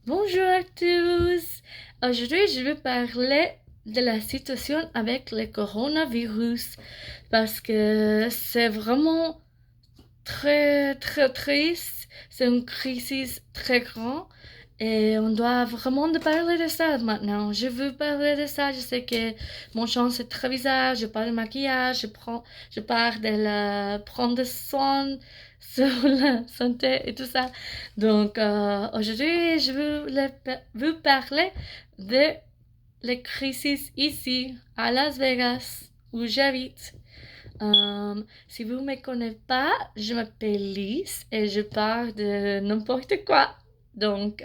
Bonjour à tous. Aujourd'hui, je vais parler de la situation avec le coronavirus parce que c'est vraiment très très triste. C'est une crise très grande et on doit vraiment de parler de ça maintenant. Je veux parler de ça. Je sais que mon chant c'est très bizarre. Je parle de maquillage, je parle de prendre soin sur la santé et tout ça. Donc aujourd'hui, je veux vous parler de la crise ici à Las Vegas où j'habite. Si vous ne me connaissez pas, je m'appelle Lise et je parle de n'importe quoi. Donc,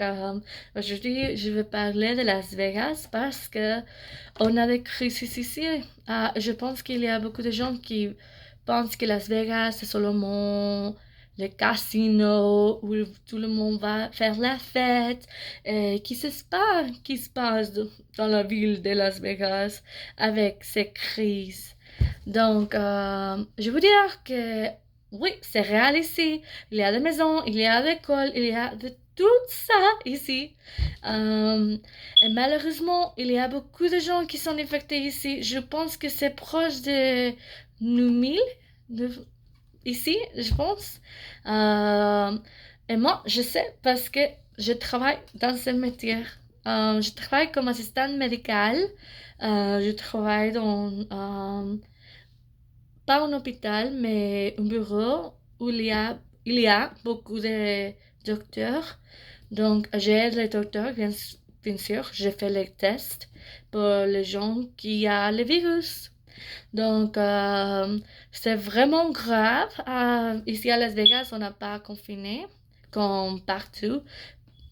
aujourd'hui, je vais parler de Las Vegas parce que on a des crises ici. Je pense qu'il y a beaucoup de gens qui pensent que Las Vegas, c'est seulement le casino où tout le monde va faire la fête. Et qui se passe dans la ville de Las Vegas avec ces crises? Donc, je veux dire que oui, c'est réel ici. Il y a des maisons, il y a des écoles, il y a de tout ça ici. Et malheureusement, il y a beaucoup de gens qui sont infectés ici. Je pense que c'est proche de 9000 ici, je pense. Et moi, je sais parce que je travaille dans ce métier. Je travaille comme assistante médicale. Je travaille dans pas un hôpital, mais un bureau où il y a beaucoup de docteurs. Donc, j'aide les docteurs, bien sûr, je fais les tests pour les gens qui ont le virus. Donc, c'est vraiment grave. Ici à Las Vegas, on n'a pas confiné comme partout.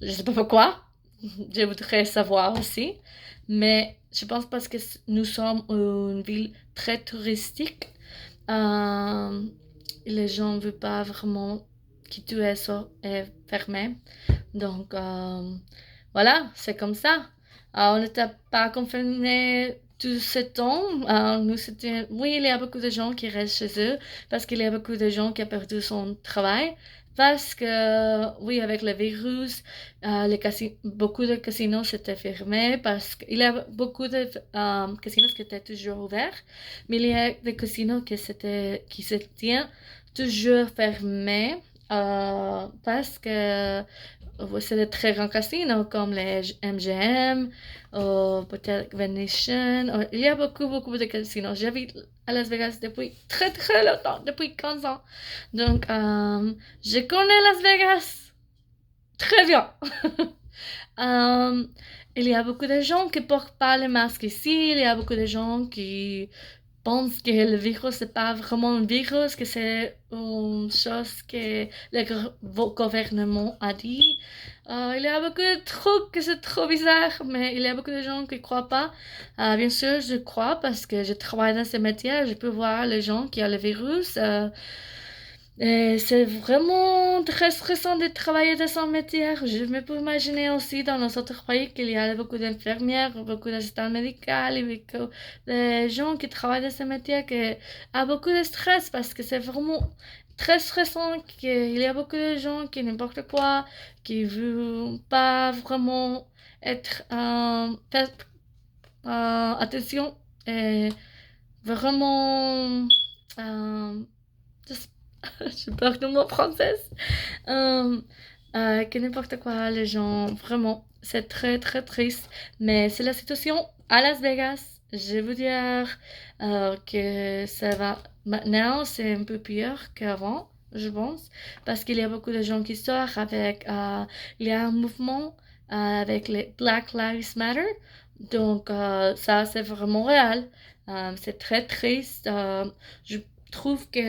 Je ne sais pas pourquoi. Je voudrais savoir aussi. Mais je pense parce que nous sommes une ville très touristique. Euh, les gens ne veulent pas vraiment que tout est fermé. Donc, voilà, c'est comme ça. On n'était pas confinés tout ce temps. Oui, il y a beaucoup de gens qui restent chez eux parce qu'il y a beaucoup de gens qui ont perdu son travail. Parce que, oui, avec le virus, beaucoup de casinos s'étaient fermés parce qu'il y a beaucoup de casinos qui étaient toujours ouverts, mais il y a des casinos qui se tiennent toujours fermés parce que c'est de très grands casinos comme les MGM, ou peut-être Venetian. Il y a beaucoup, beaucoup de casinos. J'habite à Las Vegas depuis très, très longtemps, depuis 15 ans. Donc, je connais Las Vegas très bien. Euh, il y a beaucoup de gens qui portent pas le masque ici. Il y a beaucoup de gens qui pensent que le virus n'est pas vraiment un virus, que c'est une chose que le gouvernement a dit. Il y a beaucoup de trucs que c'est trop bizarre, mais il y a beaucoup de gens qui ne croient pas. Bien sûr, je crois parce que je travaille dans ce métier, je peux voir les gens qui ont le virus. Et c'est vraiment très stressant de travailler dans son métier. Je me peux imaginer aussi dans nos autres pays qu'il y a beaucoup d'infirmières, beaucoup d'assistants médicaux et beaucoup de gens qui travaillent dans ce métier qui ont beaucoup de stress parce que c'est vraiment très stressant, qu'il y a beaucoup de gens qui n'importe quoi, qui ne veulent pas vraiment être faire attention et vraiment just je parle de mon française. Euh, que n'importe quoi, les gens, vraiment, c'est très très triste. Mais c'est la situation à Las Vegas. Je veux dire que ça va. Maintenant, c'est un peu pire qu'avant, je pense, parce qu'il y a beaucoup de gens qui sortent avec. Il y a un mouvement avec les Black Lives Matter. Donc, ça, c'est vraiment réel. C'est très triste. Je trouve que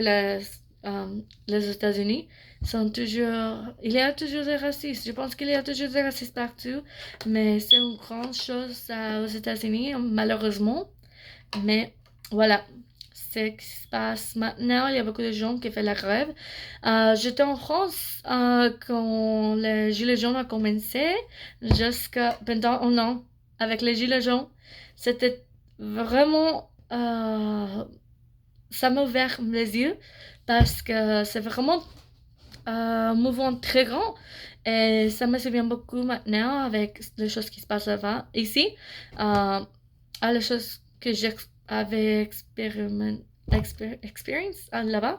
les États-Unis sont toujours. Il y a toujours des racistes. Je pense qu'il y a toujours des racistes partout, mais c'est une grande chose aux États-Unis, malheureusement. Mais voilà, c'est ce qui se passe maintenant. Il y a beaucoup de gens qui font la grève. J'étais en France quand les Gilets jaunes ont commencé, jusqu'à pendant un an avec les Gilets jaunes. C'était vraiment. Ça m'a ouvert les yeux parce que c'est vraiment un mouvement très grand Et ça me souvient beaucoup maintenant avec les choses qui se passent avant, ici, à les choses que j'avais expérience là-bas.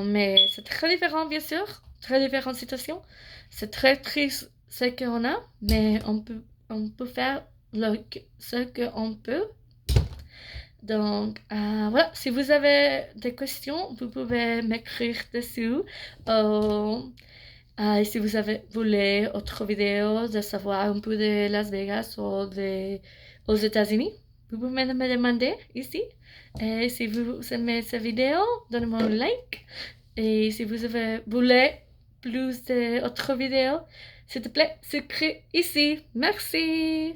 Mais c'est très différent, bien sûr, très différente situation. C'est très triste ce qu'on a, mais on peut faire ce qu'on peut. Donc, voilà, si vous avez des questions, vous pouvez m'écrire dessus. Et si vous voulez autre vidéo de savoir un peu de Las Vegas ou aux États-Unis, vous pouvez me demander ici. Et si vous aimez cette vidéo, donnez-moi un like. Et si voulez plus d'autres vidéos, s'il te plaît, s'écris ici. Merci!